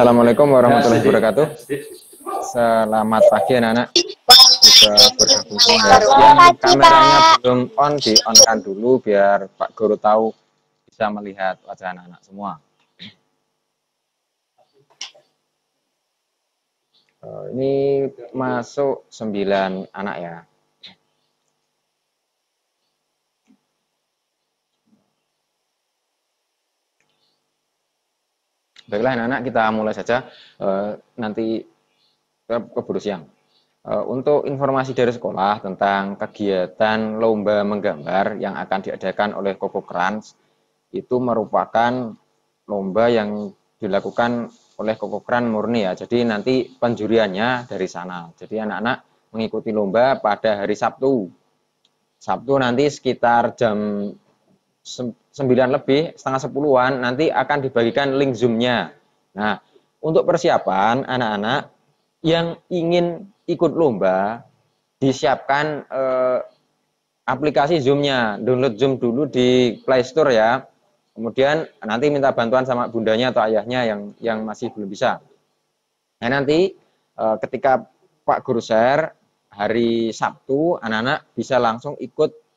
Assalamualaikum warahmatullahi wabarakatuh. Selamat pagi anak-anak. Sudah bergabung semua ya. Yang kameranya belum on, di-on-kan dulu biar Pak Guru tahu bisa melihat wajah anak-anak semua. Ini masuk 9 anak ya. Baiklah anak-anak, kita mulai saja. Nanti keburu siang. Untuk informasi dari sekolah tentang kegiatan lomba menggambar yang akan diadakan oleh Kokokrans, itu merupakan lomba yang dilakukan oleh Kokokran murni ya. Jadi nanti penjuriannya dari sana. Jadi anak-anak mengikuti lomba pada hari Sabtu. Sabtu nanti sekitar jam 9 lebih, setengah 10-an, nanti akan dibagikan link Zoom-nya. Nah, untuk persiapan anak-anak yang ingin ikut lomba, disiapkan aplikasi Zoom-nya. Download Zoom dulu di Play Store ya. Kemudian nanti minta bantuan sama bundanya atau ayahnya yang masih belum bisa. Nah, nanti ketika Pak Guru share hari Sabtu, anak-anak bisa langsung ikut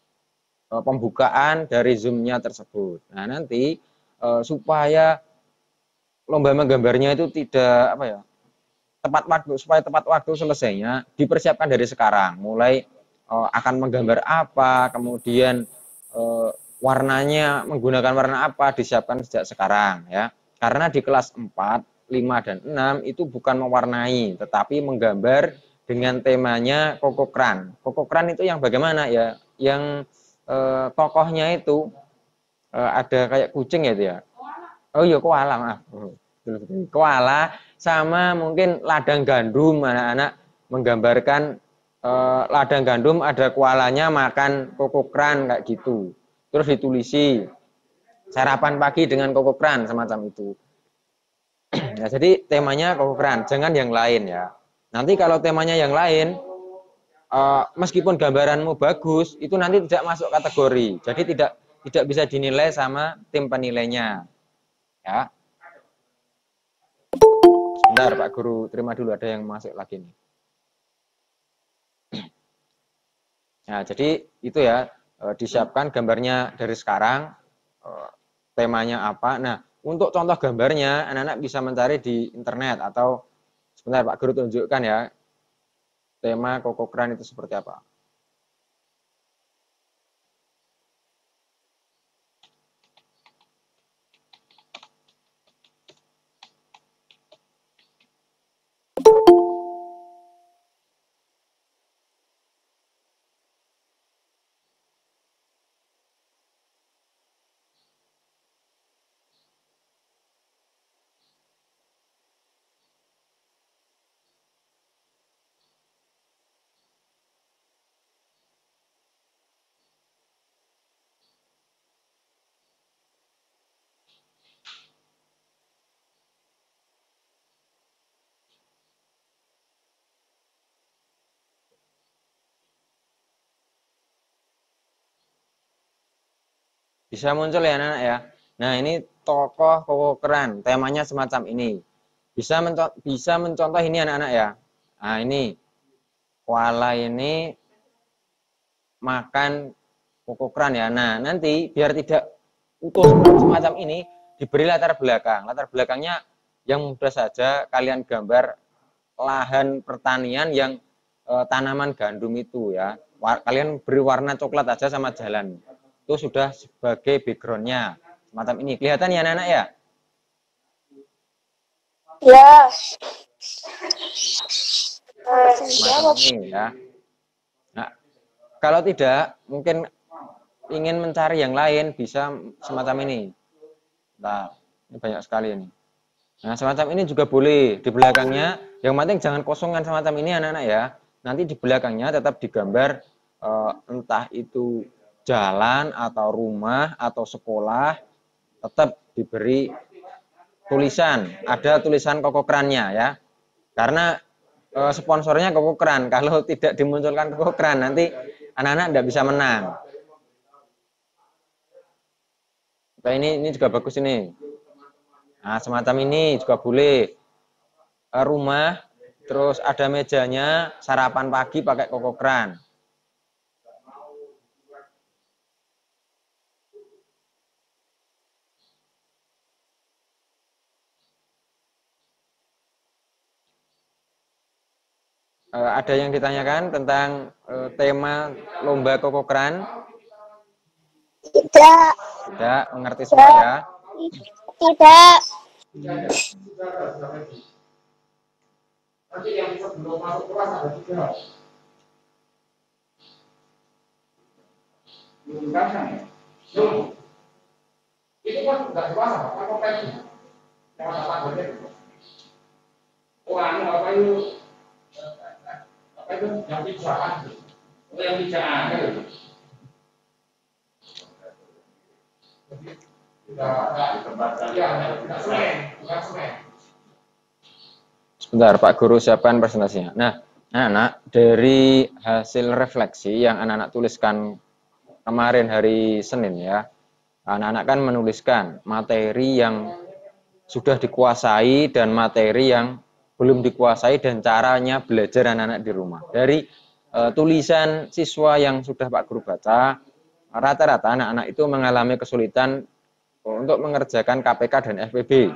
pembukaan dari Zoom-nya tersebut. Nah, nanti supaya lomba menggambarnya itu tidak tepat waktu, supaya tepat waktu selesainya, dipersiapkan dari sekarang. Mulai akan menggambar apa, kemudian warnanya menggunakan warna apa, disiapkan sejak sekarang ya. Karena di kelas 4, 5 dan 6 itu bukan mewarnai, tetapi menggambar dengan temanya Kokokran. Kokokran itu yang bagaimana ya? Yang tokohnya itu ada kayak kucing ya itu ya. Oh iya, koala, maaf. Koala sama mungkin ladang gandum, anak-anak menggambarkan ladang gandum ada koalanya makan Kokokran kayak gitu. Terus ditulisi sarapan pagi dengan Kokokran semacam itu. Nah, jadi temanya Kokokran, jangan yang lain ya. Nanti kalau temanya yang lain, meskipun gambaranmu bagus, itu nanti tidak masuk kategori. Jadi tidak bisa dinilai sama tim penilainya. Ya. Sebentar Pak Guru, terima dulu, ada yang masuk lagi nih. Nah, jadi itu ya, disiapkan gambarnya dari sekarang, temanya apa. Nah, untuk contoh gambarnya, anak-anak bisa mencari di internet atau sebentar Pak Guru tunjukkan ya, tema Kokokran itu seperti apa. Bisa muncul ya anak-anak ya. Nah, ini tokoh Kokokran, temanya semacam ini. Bisa mencontoh ini anak-anak ya. Nah, ini koala ini makan Kokokran ya. Nah, nanti biar tidak utuh semacam ini, diberi latar belakang. Latar belakangnya yang mudah saja, kalian gambar lahan pertanian yang tanaman gandum itu ya. Kalian beri warna coklat aja sama jalan. Itu sudah sebagai backgroundnya. Semacam ini. Kelihatan ya anak-anak ya? Ya. Semacam ini ya. Nah, kalau tidak, mungkin ingin mencari yang lain, bisa semacam ini. Nah, ini banyak sekali ini. Nah, semacam ini juga boleh. Di belakangnya, yang penting jangan kosongan semacam ini anak-anak ya. Nanti di belakangnya tetap digambar entah itu jalan atau rumah atau sekolah, tetap diberi tulisan. Ada tulisan Kokokrannya ya. Karena sponsornya Kokokran. Kalau tidak dimunculkan Kokokran, nanti anak-anak tidak bisa menang. Nah, ini juga bagus ini. Nah, semacam ini juga boleh. rumah, terus ada mejanya, sarapan pagi pakai kokokran. Ada yang ditanyakan tentang tema lomba kokokran? Tidak. Tidak, mengerti semua ya? Tidak. Nanti yang sebelum masuk kelas ada 3. Belum kan ya? Belum. Itu kan sudah dewasa, kan kompetensi. Yang ada tanggalnya itu. Oh, apa itu? Apa itu? Yang pijakan. Oh, yang pijakan itu. Jadi tidak semen, bukan semen. Sebentar, Pak Guru siapkan presentasinya. Nah, anak-anak, dari hasil refleksi yang anak-anak tuliskan kemarin hari Senin ya, anak-anak kan menuliskan materi yang sudah dikuasai dan materi yang belum dikuasai dan caranya belajar anak-anak di rumah. Dari tulisan siswa yang sudah Pak Guru baca, rata-rata anak-anak itu mengalami kesulitan untuk mengerjakan KPK dan FPB.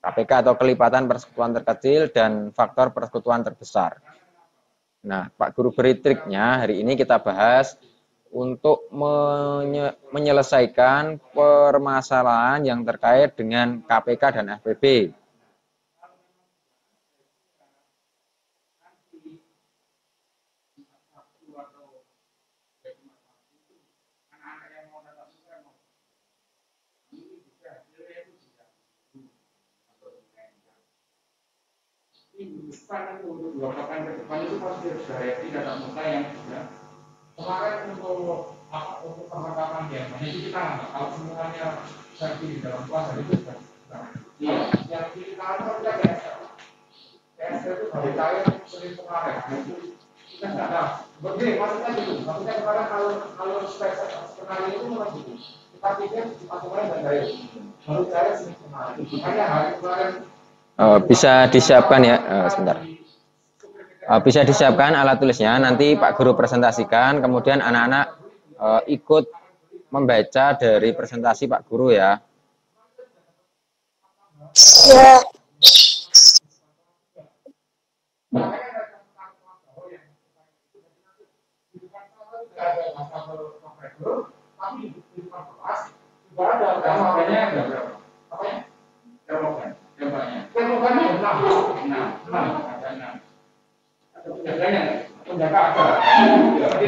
KPK atau kelipatan persekutuan terkecil dan faktor persekutuan terbesar. Nah, Pak Guru beri triknya, hari ini kita bahas untuk menyelesaikan permasalahan yang terkait dengan KPK dan FPB. Kan untuk 2 pekan ke depan itu pasti ada tidak muka yang sudah kemarin untuk perlengkapan biasanya itu kita nggak kalau semuanya serti di dalam kelas itu sudah yang kita harus kita PSK itu dari cair Senin kemarin itu kita nggak ada begini maksudnya gitu maksudnya kemarin kalau sekali itu memang gitu kita pikir patungan dan cair baru cair Senin kemarin makanya hari kemarin bisa disiapkan ya, sebentar. Bisa disiapkan alat tulisnya, nanti Pak Guru presentasikan, kemudian anak-anak ikut membaca dari presentasi Pak Guru ya. Ya.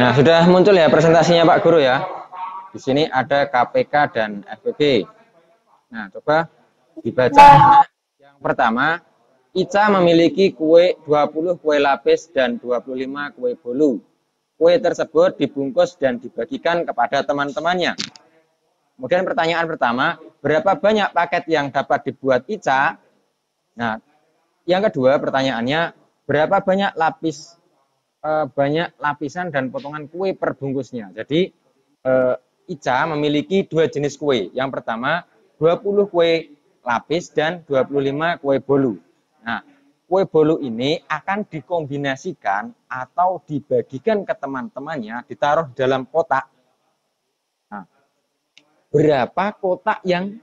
Nah, sudah muncul ya presentasinya Pak Guru ya. Di sini ada KPK dan FPB. Nah, coba dibaca. Yang pertama, Ica memiliki 20 kue lapis dan 25 kue bolu. Kue tersebut dibungkus dan dibagikan kepada teman-temannya. Kemudian pertanyaan pertama, berapa banyak paket yang dapat dibuat Ica? Nah, yang kedua pertanyaannya, berapa banyak lapisan dan potongan kue per bungkusnya. Jadi Ica memiliki 2 jenis kue. Yang pertama 20 kue lapis dan 25 kue bolu. Nah, kue bolu ini akan dikombinasikan atau dibagikan ke teman-temannya, ditaruh di dalam kotak. Nah, berapa kotak yang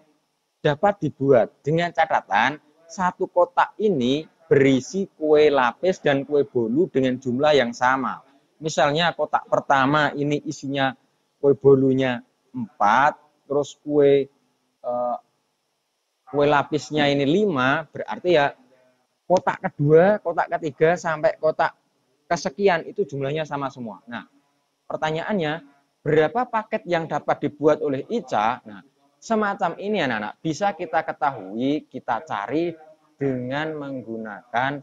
dapat dibuat? Dengan catatan, satu kotak ini berisi kue lapis dan kue bolu dengan jumlah yang sama. Misalnya kotak pertama ini isinya kue bolunya 4, terus kue lapisnya ini 5, berarti ya kotak kedua, kotak ketiga sampai kotak kesekian itu jumlahnya sama semua. Nah, pertanyaannya, berapa paket yang dapat dibuat oleh Ica? Nah, semacam ini anak-anak bisa kita ketahui, kita cari dengan menggunakan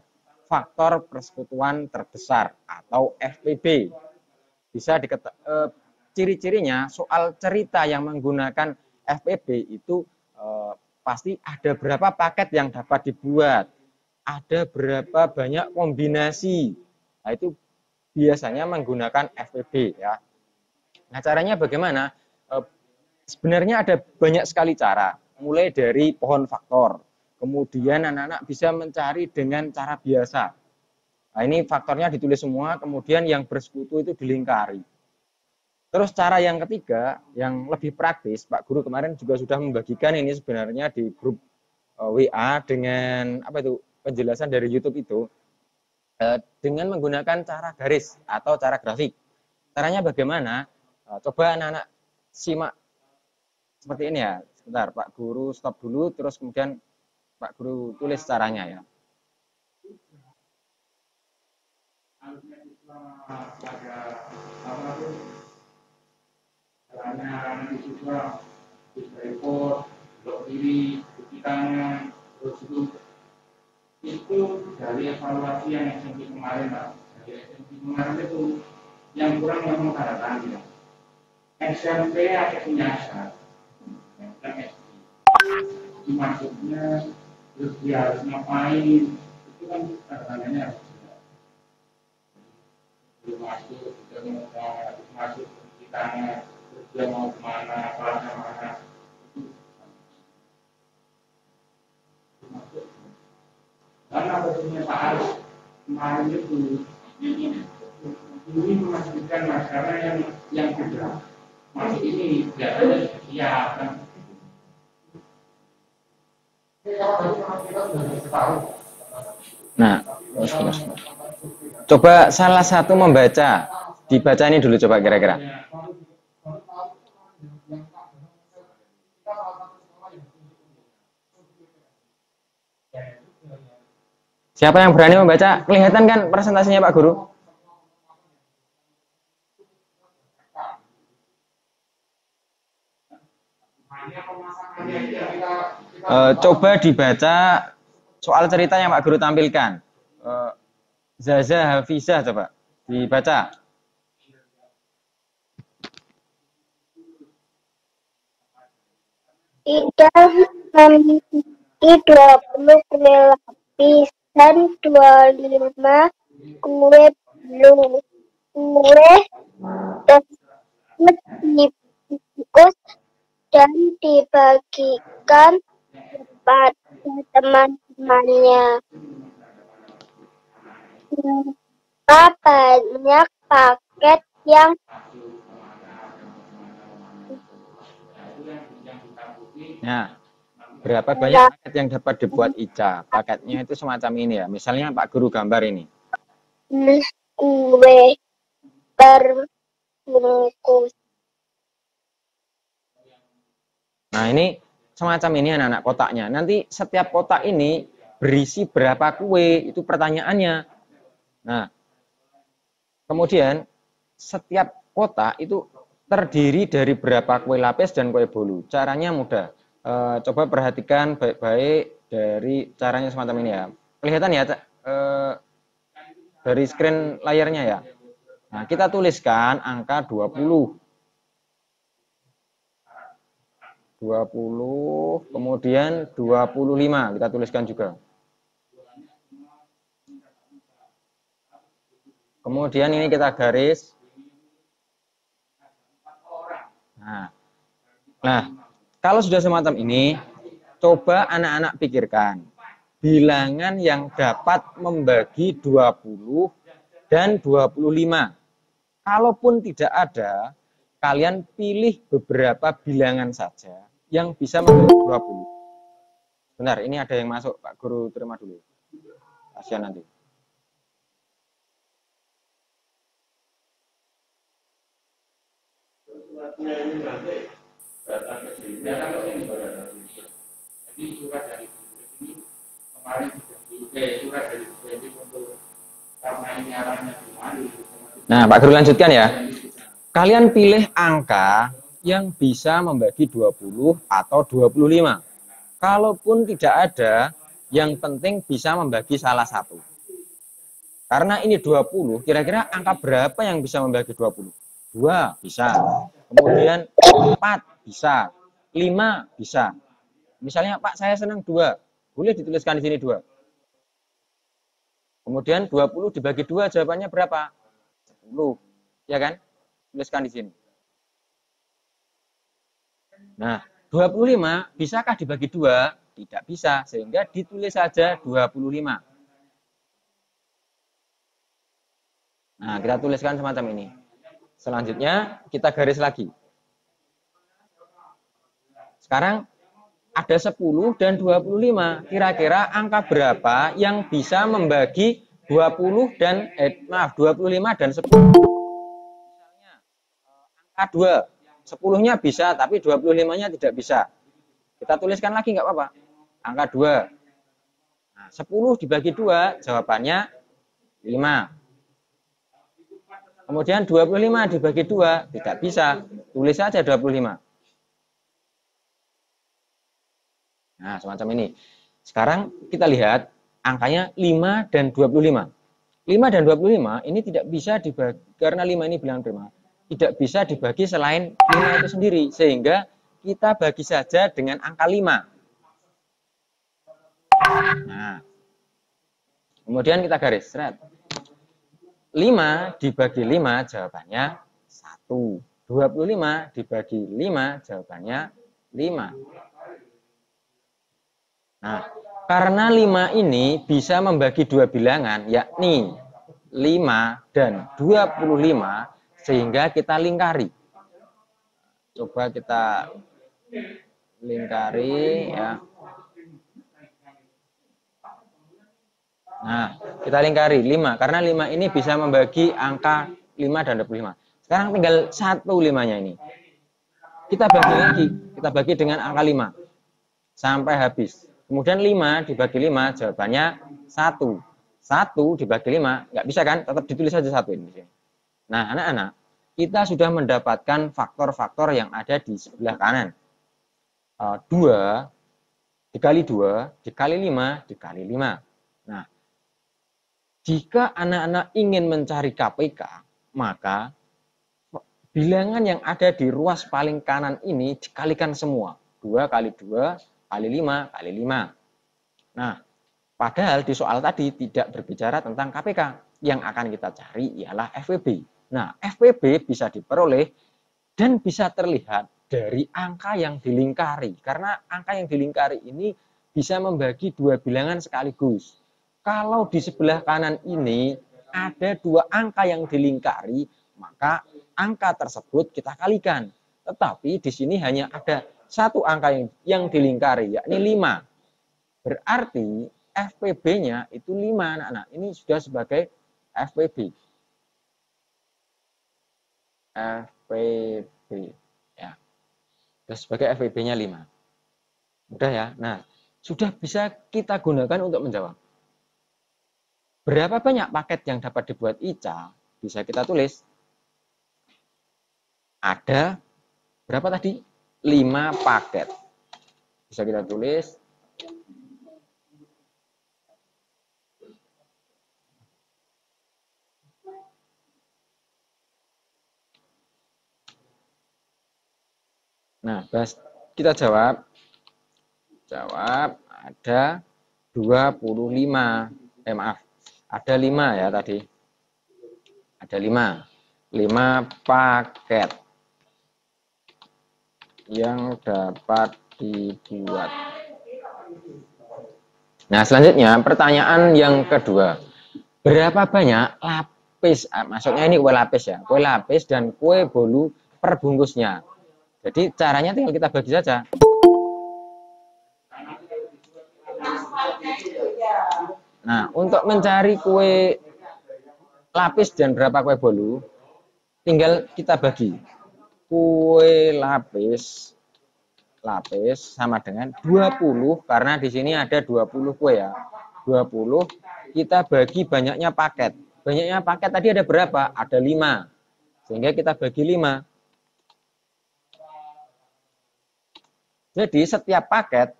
faktor persekutuan terbesar atau FPB. Bisa ciri-cirinya soal cerita yang menggunakan FPB itu pasti ada berapa paket yang dapat dibuat, ada berapa banyak kombinasi. Nah, itu biasanya menggunakan FPB ya. Nah, caranya bagaimana? Sebenarnya ada banyak sekali cara, mulai dari pohon faktor. Kemudian anak-anak bisa mencari dengan cara biasa. Nah, ini faktornya ditulis semua, kemudian yang bersekutu itu dilingkari. Terus cara yang ketiga, yang lebih praktis, Pak Guru kemarin juga sudah membagikan ini sebenarnya di grup WA dengan apa itu penjelasan dari YouTube itu, dengan menggunakan cara garis atau cara grafik. Caranya bagaimana? Coba anak-anak simak seperti ini ya. Sebentar, Pak Guru stop dulu, terus kemudian Pak Guru tulis caranya ya. Caranya siswa bisa report, blok kiri, cuci tangan, terus itu dari evaluasi yang SMP kemarin Pak. Dari SMP kemarin itu yang kurang memang tanda tangan. SMP ada penyasar, yang maksudnya terus dia harus ngapain, itu kan tanda tangannya harus belum masuk, sudah mau masuk cuci tangan, terus dia mau kemana, kelasnya mana, itu masuk. Karena posisinya Pak Arif kemarin itu ini memastikan masyarakat yang tidak masuk ini biasanya siap kan. Nah, coba salah satu membaca, dibaca ini dulu coba kira-kira. Siapa yang berani membaca? Kelihatan kan presentasinya Pak Guru? Coba dibaca soal ceritanya Pak Guru tampilkan. Zaza Hafizah coba dibaca. Tidak memiliki 20 kue lapis dan 25 kue blue. Kue tersebut dibungkus dan dibagikan kepada teman-temannya. Berapa banyak paket yang Nah, berapa banyak paket yang dapat dibuat Ica? Paketnya itu semacam ini ya. Misalnya Pak Guru gambar ini. kue berbungkus? Nah, ini semacam ini anak-anak kotaknya. Nanti setiap kotak ini berisi berapa kue, itu pertanyaannya. Nah, kemudian setiap kotak itu terdiri dari berapa kue lapis dan kue bolu. Caranya mudah. Coba perhatikan baik-baik dari caranya semacam ini ya. Kelihatan ya dari screen layarnya ya. Nah, kita tuliskan angka 20. 20, kemudian 25 kita tuliskan juga. Kemudian ini kita garis. Nah, kalau sudah semacam ini, coba anak-anak pikirkan bilangan yang dapat membagi 20 dan 25. Kalaupun tidak ada, kalian pilih beberapa bilangan saja yang bisa membagi 20. Benar, ini ada yang masuk, Pak Guru terima dulu. Kasihan nanti. Nah, Pak Guru lanjutkan ya. Kalian pilih angka yang bisa membagi 20 atau 25. Kalaupun tidak ada, yang penting bisa membagi salah satu. Karena ini 20, kira-kira angka berapa yang bisa membagi 20? 2 bisa. Kemudian 4 bisa. 5 bisa. Misalnya, Pak, saya senang 2. Boleh dituliskan di sini 2. Kemudian 20 dibagi 2, jawabannya berapa? 10. Ya kan? Tuliskan di sini. Nah, 25 bisakah dibagi 2? Tidak bisa, sehingga ditulis saja 25. Nah, kita tuliskan semacam ini. Selanjutnya, kita garis lagi. Sekarang, ada 10 dan 25. Kira-kira angka berapa yang bisa membagi 25 dan 10? Misalnya, angka 2. 10-nya bisa, tapi 25-nya tidak bisa. Kita tuliskan lagi, nggak apa-apa. Angka 2. Nah, 10 dibagi 2, jawabannya 5. Kemudian 25 dibagi 2, tidak bisa. Tulis saja 25. Nah, semacam ini. Sekarang kita lihat angkanya 5 dan 25. 5 dan 25 ini tidak bisa dibagi, karena 5 ini bilangan prima. Tidak bisa dibagi selain 5 itu sendiri, sehingga kita bagi saja dengan angka 5. Nah, kemudian kita garis. 5 dibagi 5 jawabannya 1. 25 dibagi 5 jawabannya 5. Nah, karena 5 ini bisa membagi dua bilangan, yakni 5 dan 25, sehingga kita lingkari. Coba kita lingkari ya. Nah, kita lingkari 5 karena 5 ini bisa membagi angka 5 dan 25. Sekarang tinggal 1 5-nya ini. Kita bagi lagi, kita bagi dengan angka 5 sampai habis. Kemudian 5 dibagi 5 jawabannya 1. 1 dibagi 5 nggak bisa kan? Tetap ditulis saja 1 ini. Nah, anak-anak, kita sudah mendapatkan faktor-faktor yang ada di sebelah kanan. 2 dikali 2 dikali 5 dikali 5. Nah, jika anak-anak ingin mencari KPK, maka bilangan yang ada di ruas paling kanan ini dikalikan semua. 2 kali 2 kali 5 kali 5. Nah, padahal di soal tadi tidak berbicara tentang KPK. Yang akan kita cari ialah FWB. Nah, FWB bisa diperoleh dan bisa terlihat dari angka yang dilingkari. Karena angka yang dilingkari ini bisa membagi dua bilangan sekaligus. Kalau di sebelah kanan ini ada dua angka yang dilingkari, maka angka tersebut kita kalikan. Tetapi di sini hanya ada satu angka yang dilingkari, yakni 5. Berarti FPB-nya itu 5, anak-anak. Ini sudah sebagai FPB. FPB. Ya. Sudah sebagai FPB-nya 5. Mudah ya? Nah, sudah bisa kita gunakan untuk menjawab. Berapa banyak paket yang dapat dibuat Ica? Bisa kita tulis. Ada berapa tadi? 5 paket. Bisa kita tulis. Nah, kita jawab. Jawab ada 25. Maaf. Ada 5 ya tadi. Ada 5. 5 paket yang dapat dibuat. Nah, selanjutnya pertanyaan yang kedua. Berapa banyak lapis, maksudnya ini kue lapis ya, kue lapis dan kue bolu per bungkusnya. Jadi caranya tinggal kita bagi saja. Nah, untuk mencari kue lapis dan berapa kue bolu, tinggal kita bagi. Kue lapis sama dengan 20, karena di sini ada 20 kue ya. 20 kita bagi banyaknya paket. Banyaknya paket tadi ada berapa? Ada 5. Sehingga kita bagi 5. Jadi setiap paket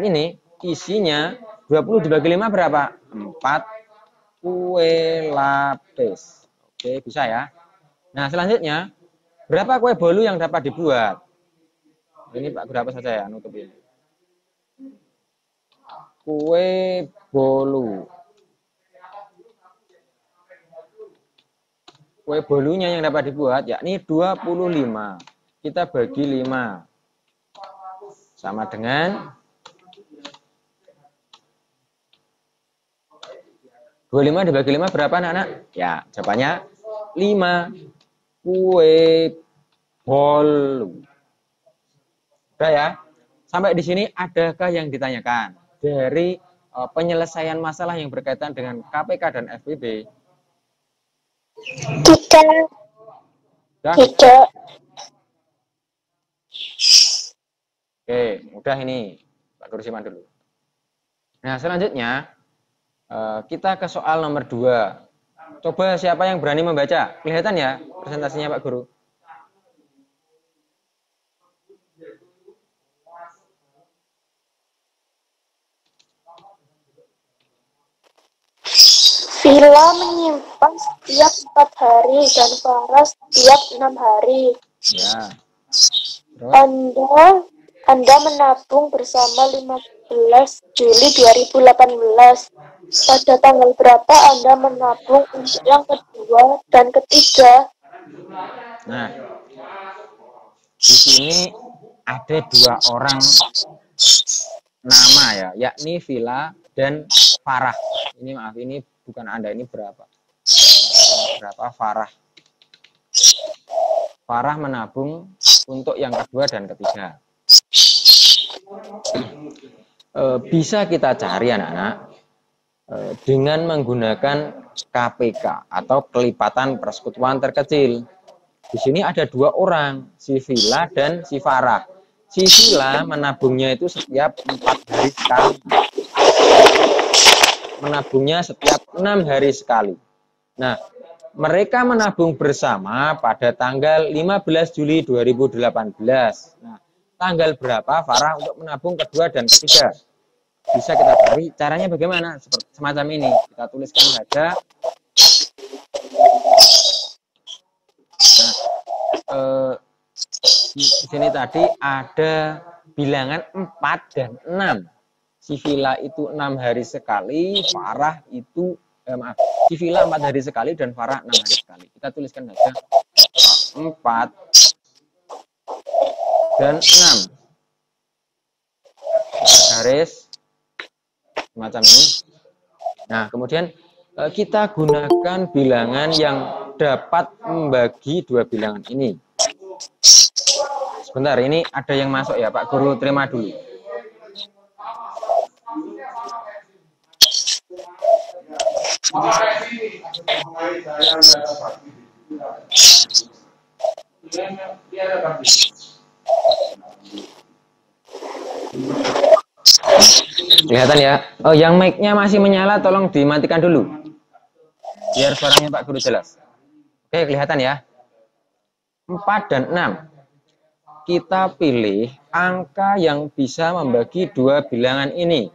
ini isinya 20 dibagi 5 berapa? 4 kue lapis. Oke, bisa ya. Nah, selanjutnya berapa kue bolu yang dapat dibuat? Ini Pak berapa saja ya, nutup ini. Kue bolu. Kue bolunya yang dapat dibuat yakni 25. Kita bagi 5. Sama dengan 25 dibagi 5 berapa anak-anak? Ya, jawabannya 5. Kue bolu. Udah ya. Sampai di sini adakah yang ditanyakan dari penyelesaian masalah yang berkaitan dengan KPK dan FWB? Tidak. Udah? Tidak. Oke, udah ini. Pak Guru simpan dulu. Nah, selanjutnya kita ke soal nomor 2. Coba siapa yang berani membaca? Kelihatan ya presentasinya Pak Guru? Villa menyimpan setiap 4 hari dan Farah setiap 6 hari. Ya. Terus? Anda menabung bersama 15 Juli 2018. Pada tanggal berapa Anda menabung untuk yang kedua dan ketiga? Nah, di sini ada 2 orang nama ya, yakni Villa dan Farah. Ini maaf, ini bukan Anda, ini berapa? Berapa Farah? Farah menabung untuk yang kedua dan ketiga. Bisa kita cari anak-anak dengan menggunakan KPK atau kelipatan persekutuan terkecil. Di sini ada 2 orang, si Villa dan si Farah. Si Villa menabungnya itu setiap 4 hari sekali. Menabungnya setiap 6 hari sekali. Nah, mereka menabung bersama pada tanggal 15 Juli 2018. Nah, tanggal berapa Farah untuk menabung kedua dan ketiga? Bisa kita cari. Caranya bagaimana? Seperti semacam ini. Kita tuliskan saja. Nah, di sini tadi ada bilangan 4 dan 6. Si Villa itu 6 hari sekali, Farah itu si Villa 4 hari sekali dan Farah 6 hari sekali. Kita tuliskan saja 4 dan 6. Garis semacam ini. Nah, kemudian kita gunakan bilangan yang dapat membagi 2 bilangan ini. Sebentar, ini ada yang masuk ya, Pak Guru, terima dulu. Kelihatan ya? Oh, yang mic-nya masih menyala, tolong dimatikan dulu. Biar suaranya Pak Guru jelas. Oke, kelihatan ya? 4 dan 6. Kita pilih angka yang bisa membagi 2 bilangan ini.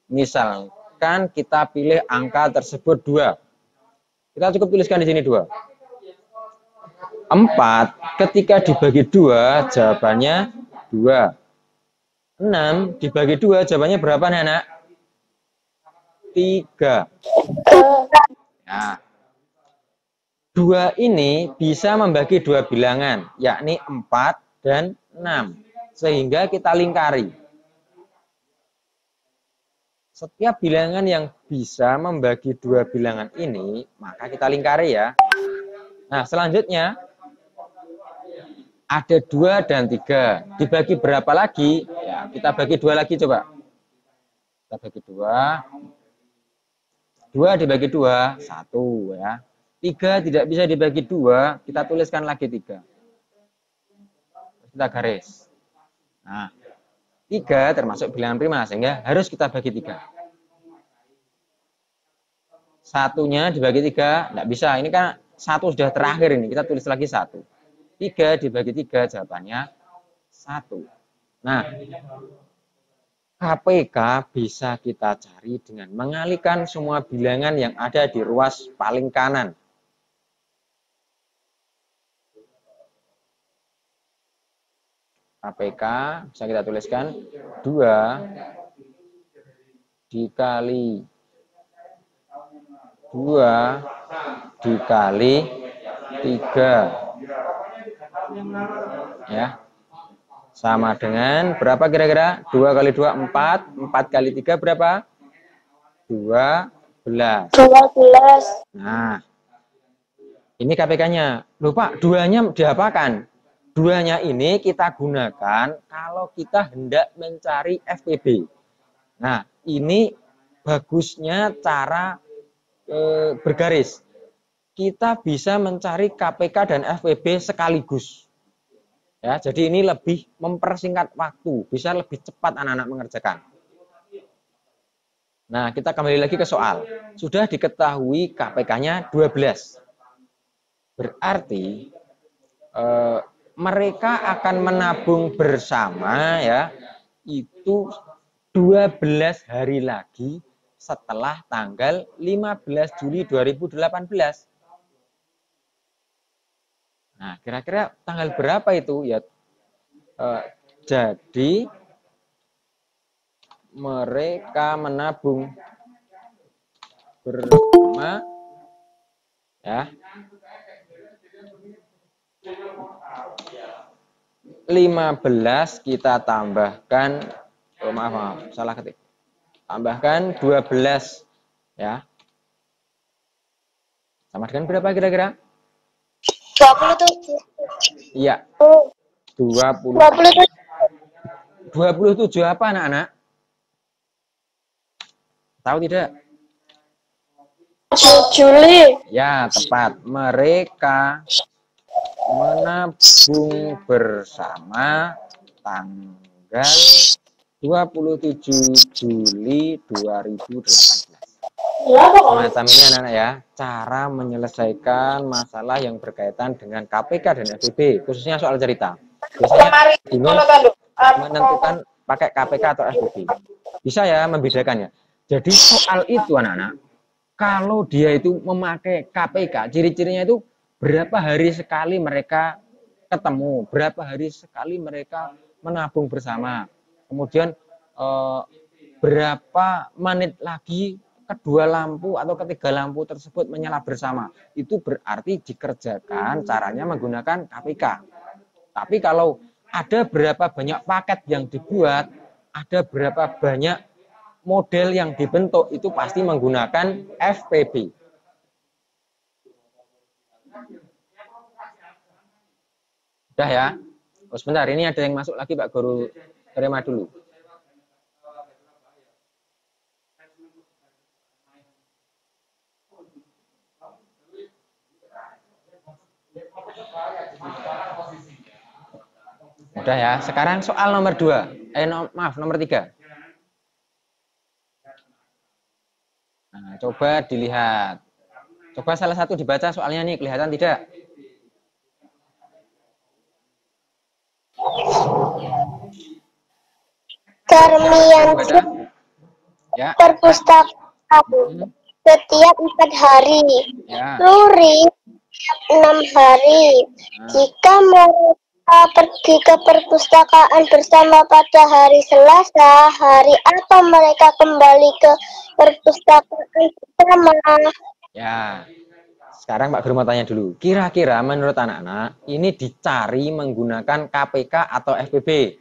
Misalkan kita pilih angka tersebut 2. Kita cukup tuliskan di sini 2. 4 ketika dibagi 2 jawabannya 2. 6 dibagi 2 jawabannya berapa anak? 3. Nah, 2 ini bisa membagi 2 bilangan, yakni 4 dan 6. Sehingga kita lingkari. Setiap bilangan yang bisa membagi 2 bilangan ini, maka kita lingkari ya. Nah, selanjutnya ada 2 dan 3. Dibagi berapa lagi? Ya, kita bagi 2 lagi coba. Kita bagi 2. 2 dibagi 2, 1 ya. 3 tidak bisa dibagi 2, kita tuliskan lagi 3. Kita garis. Nah, 3 termasuk bilangan prima, sehingga harus kita bagi 3. Satunya dibagi 3, tidak bisa. Ini kan 1 sudah terakhir ini, kita tulis lagi 1. 3 dibagi 3, jawabannya 1. Nah, KPK bisa kita cari dengan mengalihkan semua bilangan yang ada di ruas paling kanan. KPK bisa kita tuliskan 2 dikali 2 dikali 3. Ya. Sama dengan berapa kira-kira? 2 kali 2, 4. 4 kali 3 berapa? 12. 12. 12. Nah, ini KPK-nya. Loh Pak, duanya diapakan? Duanya ini kita gunakan kalau kita hendak mencari FPB. Nah, ini bagusnya cara bergaris. Kita bisa mencari KPK dan FPB sekaligus. Ya, jadi ini lebih mempersingkat waktu, bisa lebih cepat anak-anak mengerjakan. Nah, kita kembali lagi ke soal. Sudah diketahui KPK-nya 12. Berarti mereka akan menabung bersama ya, itu 12 hari lagi setelah tanggal 15 Juli 2018. Nah, kira-kira tanggal berapa itu ya? Jadi mereka menabung bersama ya 15 kita tambahkan maaf salah ketik, tambahkan 12 ya, sama dengan berapa kira-kira? 27. Iya, 27. 27 apa anak-anak? Tahu tidak? Juli. Ya, tepat. Mereka menabung bersama tanggal 27 Juli 2018. Semacam ini anak-anak ya, cara menyelesaikan masalah yang berkaitan dengan KPK dan FPB, khususnya soal cerita. Biasanya bingung menentukan pakai KPK atau FPB. Bisa ya membedakannya. Jadi soal itu anak-anak, kalau dia itu memakai KPK, ciri-cirinya itu berapa hari sekali mereka ketemu, berapa hari sekali mereka menabung bersama. Kemudian berapa menit lagi kedua lampu atau ketiga lampu tersebut menyala bersama. Itu berarti dikerjakan caranya menggunakan KPK. Tapi kalau ada berapa banyak paket yang dibuat, ada berapa banyak model yang dibentuk, itu pasti menggunakan FPB. Udah ya? Oh, sebentar, ini ada yang masuk lagi Pak Guru, terima dulu. Udah ya, sekarang soal nomor 2. Maaf, nomor 3. Nah, coba dilihat. Coba salah satu dibaca soalnya nih, kelihatan tidak? Darmiansyah Ya. perpustakaan setiap 4 hari. Ya. Luri 6 hari. Jika mereka pergi ke perpustakaan bersama pada hari Selasa, hari apa mereka kembali ke perpustakaan bersama? Ya. Sekarang Pak Guru mau tanya dulu. Kira-kira menurut anak-anak ini dicari menggunakan KPK atau FPB?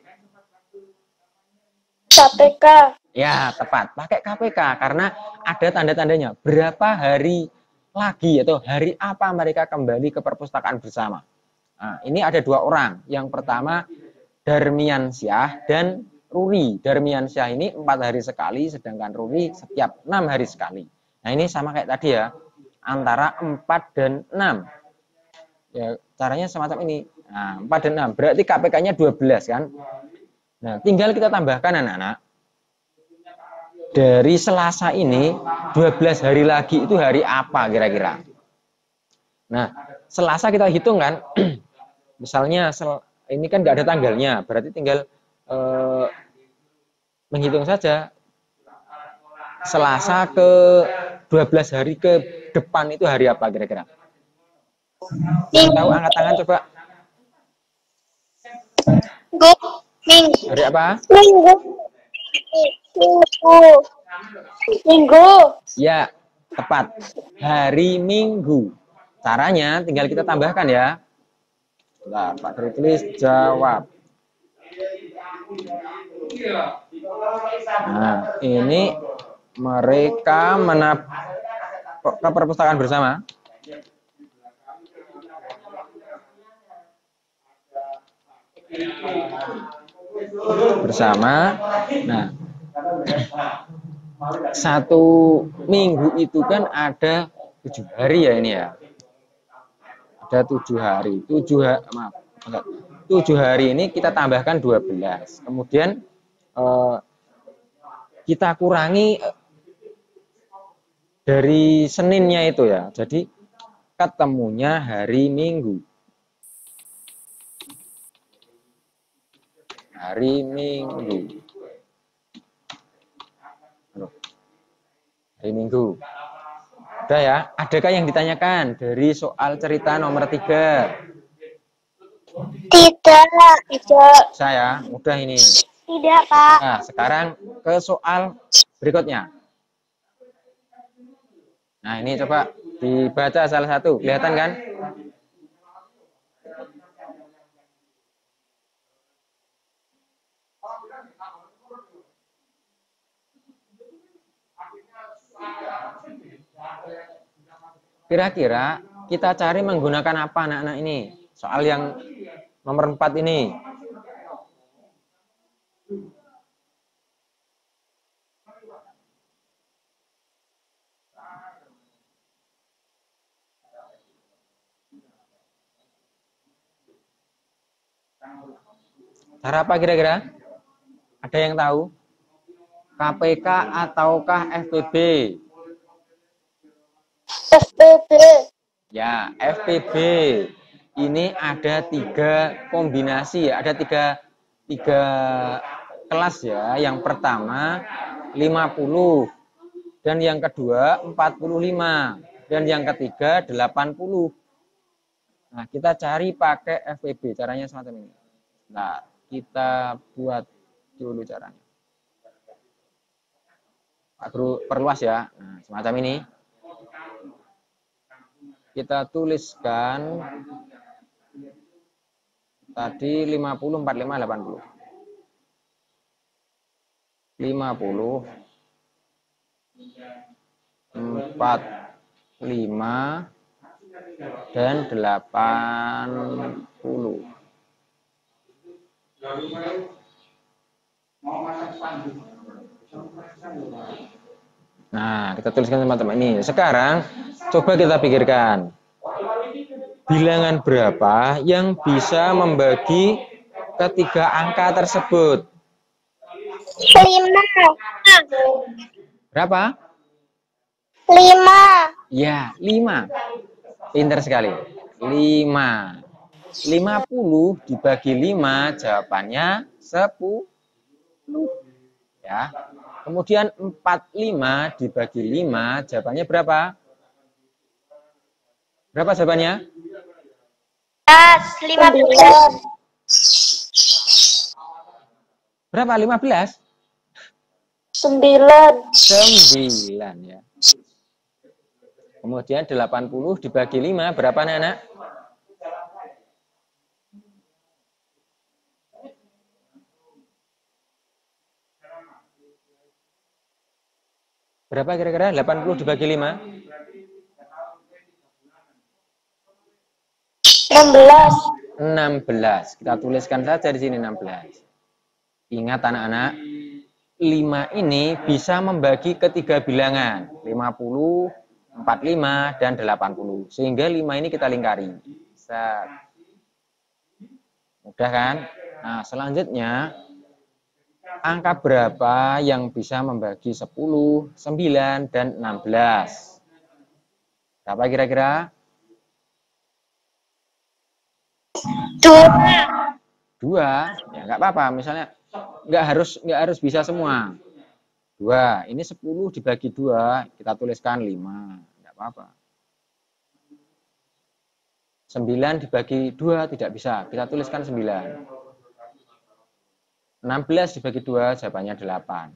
KPK. Ya, tepat. Pakai KPK karena ada tanda-tandanya. Berapa hari lagi atau hari apa mereka kembali ke perpustakaan bersama. Nah, ini ada 2 orang. Yang pertama Darmiansyah dan Ruri. Darmiansyah ini 4 hari sekali, sedangkan Ruri setiap 6 hari sekali. Nah, ini sama kayak tadi ya, antara 4 dan 6. Ya, caranya semacam ini. Nah, 4 dan 6. Berarti KPK-nya 12 kan? Nah, tinggal kita tambahkan anak-anak. Dari Selasa ini 12 hari lagi itu hari apa kira-kira? Nah, Selasa kita hitung kan, misalnya ini kan nggak ada tanggalnya, berarti tinggal menghitung saja. Selasa ke 12 hari ke depan itu hari apa kira-kira? Yang tahu angkat tangan coba. Minggu. Hari apa? Minggu. Ya, tepat. Hari Minggu. Caranya tinggal kita tambahkan ya. Nah, Pak Guru tulis jawab. Nah, ini mereka ke perpustakaan bersama. Bersama. Nah, 1 minggu itu kan ada 7 hari ya ini ya. Ada 7 hari. 7 hari ini kita tambahkan 12. Kemudian kita kurangi dari Seninnya itu ya. Jadi ketemunya hari Minggu. Hari Minggu. Hari Minggu. Udah ya, adakah yang ditanyakan dari soal cerita nomor 3? Tidak. Saya, mudah ini. Tidak, Pak. Nah, sekarang ke soal berikutnya. Nah, ini coba dibaca salah satu. Kelihatan kan? Kira-kira kita cari menggunakan apa anak-anak ini? Soal yang nomor 4 ini. Cara apa kira-kira? Ada yang tahu? KPK ataukah FPB? FPB. Ya, FPB. Ini ada 3 kombinasi ya, ada tiga kelas ya. Yang pertama 50 dan yang kedua 45 dan yang ketiga 80. Nah, kita cari pakai FPB, caranya semacam ini. Nah, kita buat dulu caranya. Pak Guru perluas ya. Nah, semacam ini. Kita tuliskan tadi 50, 45, 80. 50, 45, dan 80. Nah, kita tuliskan teman-teman ini. Sekarang coba kita pikirkan. Bilangan berapa yang bisa membagi ketiga angka tersebut? 5. Berapa? 5. Ya, 5. Pintar sekali. 5. 50 dibagi 5 jawabannya 10. Ya. Kemudian 45 dibagi 5 jawabannya berapa? Berapa jawabannya? 15. Berapa? 15? 9. 9 ya. Kemudian 80 dibagi 5 berapa anak-anak? Berapa kira-kira? 80 dibagi 5? 16. 16. Kita tuliskan saja di sini 16. Ingat anak-anak, 5 ini bisa membagi ketiga bilangan. 50, 45, dan 80. Sehingga 5 ini kita lingkari. Mudah kan? Nah, selanjutnya, angka berapa yang bisa membagi 10, 9, dan 16? Berapa kira-kira? 2. Ya nggak apa-apa. Misalnya nggak harus bisa semua. 2. Ini 10 dibagi 2, kita tuliskan 5. Nggak apa-apa. 9 dibagi 2 tidak bisa. Kita tuliskan 9. 16 dibagi 2 jawabannya 8.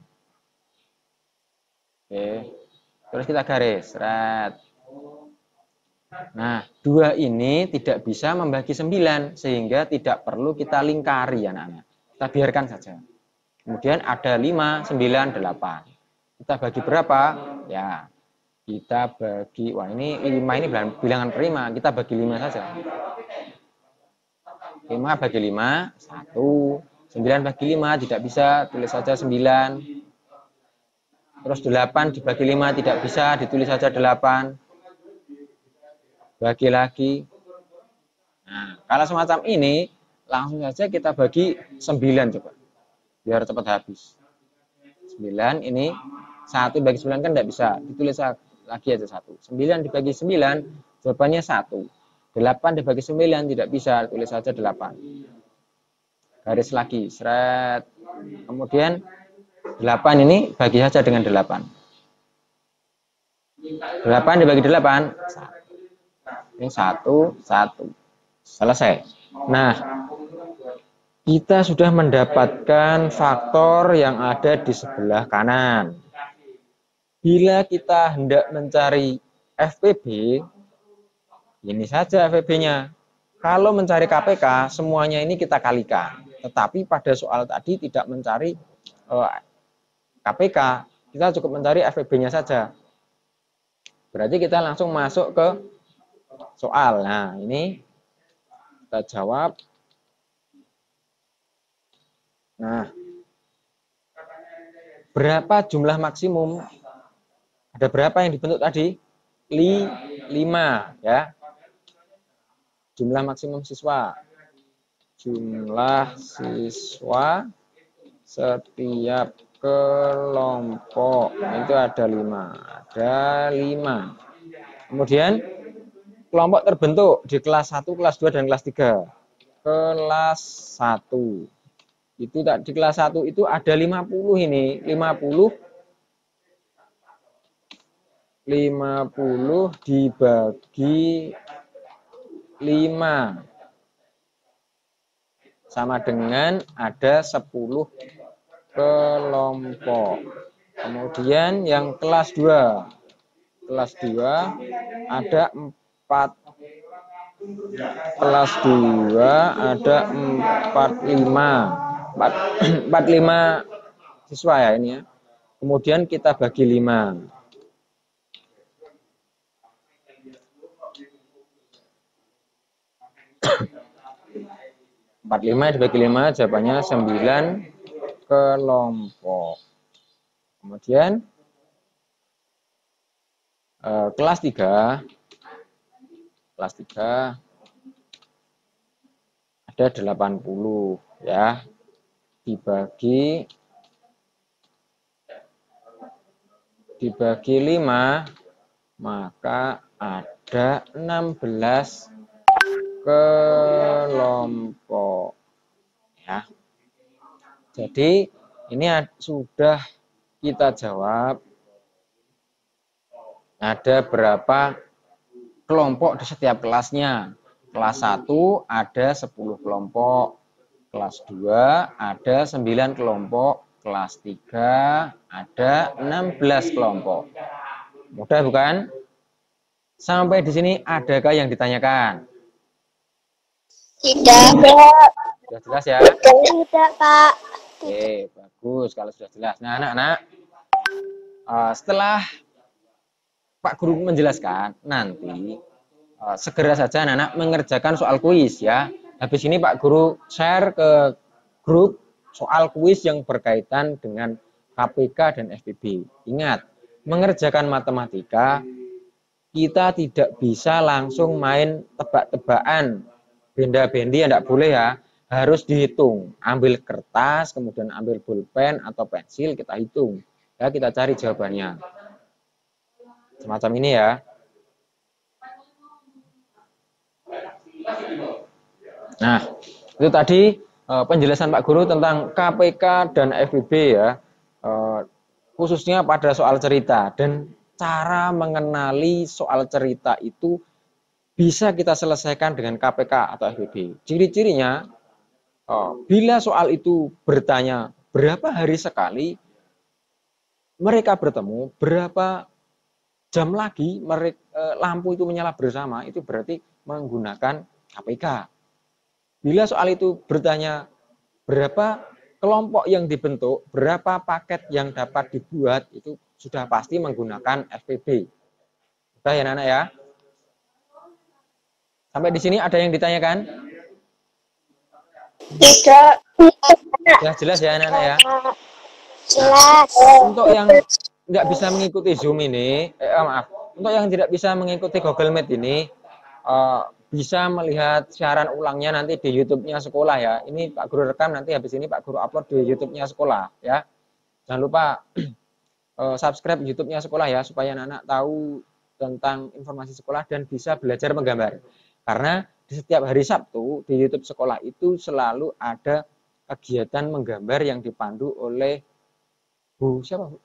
Oke. Terus kita garis. Red. Nah, 2 ini tidak bisa membagi 9 sehingga tidak perlu kita lingkari anak-anak. Kita biarkan saja. Kemudian ada 5, 9, 8. Kita bagi berapa? Ya. Kita bagi, wah ini 5 ini bilangan prima, kita bagi 5 saja. 5 bagi 5, 1. 9 bagi 5, tidak bisa, tulis saja 9. Terus 8 dibagi 5, tidak bisa, ditulis saja 8. Bagi lagi. Nah, kalau semacam ini, langsung saja kita bagi 9 coba. Biar cepat habis. 9 ini, 1 bagi 9 kan tidak bisa, ditulis lagi aja 1. 9 dibagi 9, jawabannya 1. 8 dibagi 9 tidak bisa, tulis saja 8. Garis lagi, seret. Kemudian 8 ini bagi saja dengan 8. 8 dibagi 8, 1. Ini 1, 1. Selesai. Nah, kita sudah mendapatkan faktor yang ada di sebelah kanan. Bila kita hendak mencari FPB, ini saja FPB-nya. Kalau mencari KPK, semuanya ini kita kalikan. Tetapi pada soal tadi tidak mencari KPK, kita cukup mencari FPB-nya saja. Berarti kita langsung masuk ke soal. Nah, ini kita jawab. Nah, berapa jumlah maksimum? Ada berapa yang dibentuk tadi? 5 ya. Jumlah maksimum siswa. Jumlah siswa setiap kelompok itu ada 5. Ada 5. Kemudian kelompok terbentuk di kelas 1, kelas 2 dan kelas 3. Kelas 1. Itu di kelas 1 itu ada 50 ini. 50 dibagi 5 sama dengan ada 10 kelompok. Kemudian yang kelas 2. Kelas 2 ada 4. Kelas 2 ada 45 siswa ya ini ya. Kemudian kita bagi 5. 45 dibagi 5 jawabannya 9 kelompok. Kemudian kelas 3 ada 80 ya. Dibagi 5 maka ada 16 kelompok ya. Jadi ini sudah kita jawab ada berapa kelompok di setiap kelasnya. Kelas 1 ada 10 kelompok, kelas 2 ada 9 kelompok, kelas 3 ada 16 kelompok. Mudah bukan? Sampai di sini adakah yang ditanyakan? Tidak. Sudah jelas ya? Tidak, Pak. Oke, bagus kalau sudah jelas. Nah, anak-anak, setelah Pak Guru menjelaskan, nanti segera saja anak-anak mengerjakan soal kuis ya. Habis ini Pak Guru share ke grup soal kuis yang berkaitan dengan KPK dan FPB. Ingat, mengerjakan matematika, kita tidak bisa langsung main tebak-tebakan, benda-bendi ya, tidak boleh ya. Harus dihitung. Ambil kertas, kemudian ambil pulpen atau pensil, kita hitung. Ya, kita cari jawabannya. Semacam ini ya. Nah, itu tadi penjelasan Pak Guru tentang KPK dan FPB ya. Khususnya pada soal cerita. Dan cara mengenali soal cerita itu bisa kita selesaikan dengan KPK atau FPB. Ciri-cirinya, bila soal itu bertanya berapa hari sekali mereka bertemu, berapa jam lagi lampu itu menyala bersama, itu berarti menggunakan KPK. Bila soal itu bertanya berapa kelompok yang dibentuk, berapa paket yang dapat dibuat, itu sudah pasti menggunakan FPB. Sudah ya anak-anak ya. Sampai di sini ada yang ditanyakan? Tidak. Sudah jelas ya anak-anak ya. Jelas. Untuk yang nggak bisa mengikuti Zoom ini, maaf, untuk yang tidak bisa mengikuti Google Meet ini, bisa melihat siaran ulangnya nanti di YouTube-nya sekolah ya. Ini Pak Guru rekam, nanti habis ini Pak Guru upload di YouTube-nya sekolah ya. Jangan lupa subscribe YouTube-nya sekolah ya, supaya anak-anak tahu tentang informasi sekolah dan bisa belajar menggambar. Karena di setiap hari Sabtu di YouTube sekolah itu selalu ada kegiatan menggambar yang dipandu oleh Bu siapa Bu?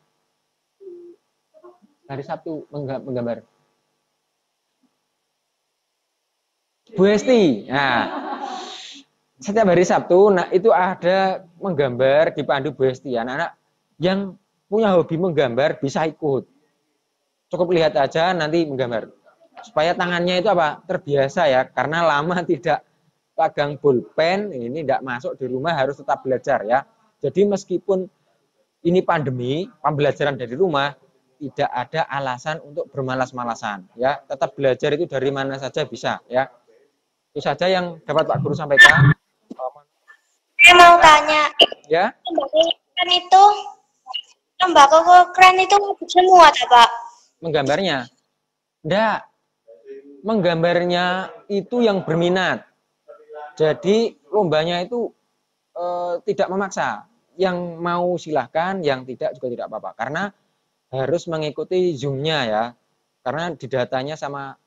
Hari Sabtu menggambar. Bu Esti. Nah, setiap hari Sabtu, nah itu ada menggambar dipandu Bu Esti. Anak-anak yang punya hobi menggambar bisa ikut. Cukup lihat aja nanti menggambar. Supaya tangannya itu apa? Terbiasa ya, karena lama tidak pegang pulpen, ini tidak masuk di rumah harus tetap belajar ya. Jadi meskipun ini pandemi, pembelajaran dari rumah, tidak ada alasan untuk bermalas-malasan ya. Tetap belajar itu dari mana saja bisa ya. Itu saja yang dapat Pak Guru sampaikan. Saya mau tanya. Ya. Lembaga keren itu semua, Pak? Menggambarnya? Enggak. Menggambarnya itu yang berminat. Jadi lombanya itu tidak memaksa. Yang mau silahkan, yang tidak juga tidak apa-apa. Karena harus mengikuti Zoom-nya ya. Karena di datanya sama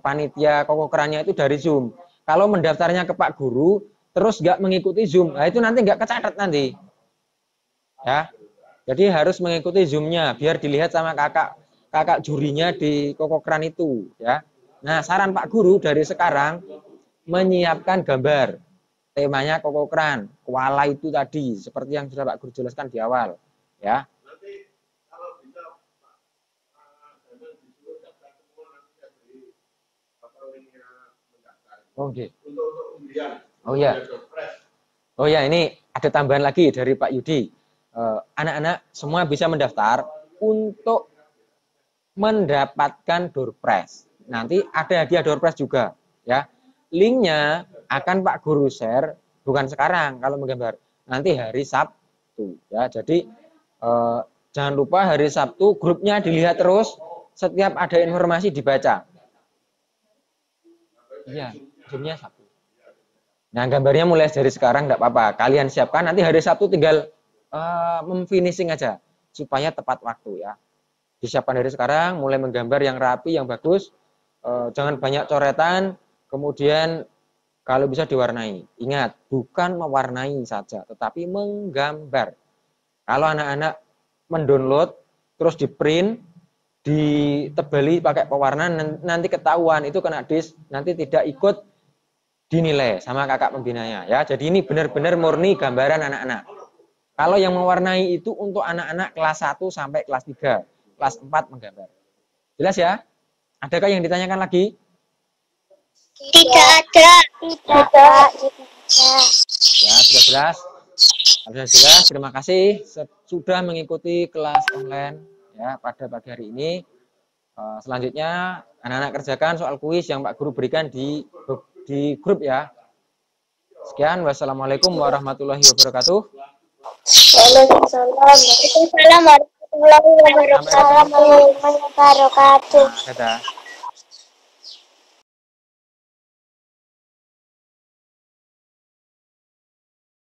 panitia kokokerannya itu dari Zoom. Kalau mendaftarnya ke Pak Guru, terus nggak mengikuti Zoom, nah itu nanti nggak kecatat nanti. Ya. Jadi harus mengikuti Zoom-nya, biar dilihat sama kakak jurinya di kokokeran itu. Ya. Nah, saran Pak Guru dari sekarang, menyiapkan gambar. Temanya kokokeran, koala itu tadi, seperti yang sudah Pak Guru jelaskan di awal. Ya. Oke. Oh ya. Oh ya, ini ada tambahan lagi dari Pak Yudi. Anak-anak semua bisa mendaftar untuk mendapatkan door prize. Nanti ada hadiah door prize juga, ya. Linknya akan Pak Guru share bukan sekarang kalau menggambar. Nanti hari Sabtu, ya. Jadi jangan lupa hari Sabtu grupnya dilihat terus, setiap ada informasi dibaca. Iya. Zoom-nya Sabtu. Nah, gambarnya mulai dari sekarang enggak apa-apa. Kalian siapkan, nanti hari Sabtu tinggal memfinishing aja supaya tepat waktu ya. Disiapkan dari sekarang, mulai menggambar yang rapi, yang bagus. Jangan banyak coretan, kemudian kalau bisa diwarnai. Ingat, bukan mewarnai saja, tetapi menggambar. Kalau anak-anak mendownload, terus di-print, ditebali pakai pewarna, nanti ketahuan itu kena disk, nanti tidak ikut dinilai sama kakak pembinanya ya. Jadi ini benar-benar murni gambaran anak-anak. Kalau yang mewarnai itu untuk anak-anak kelas 1 sampai kelas 3, kelas 4 menggambar. Jelas ya? Adakah yang ditanyakan lagi? Tidak ada. Tidak. Ya, sudah jelas. Sudah jelas. Terima kasih sudah mengikuti kelas online ya pada pagi hari ini. Selanjutnya anak-anak kerjakan soal kuis yang Pak Guru berikan di grup ya. Sekian, wassalamualaikum warahmatullahi wabarakatuh. Waalaikumsalam warahmatullahi wabarakatuh. Dadah.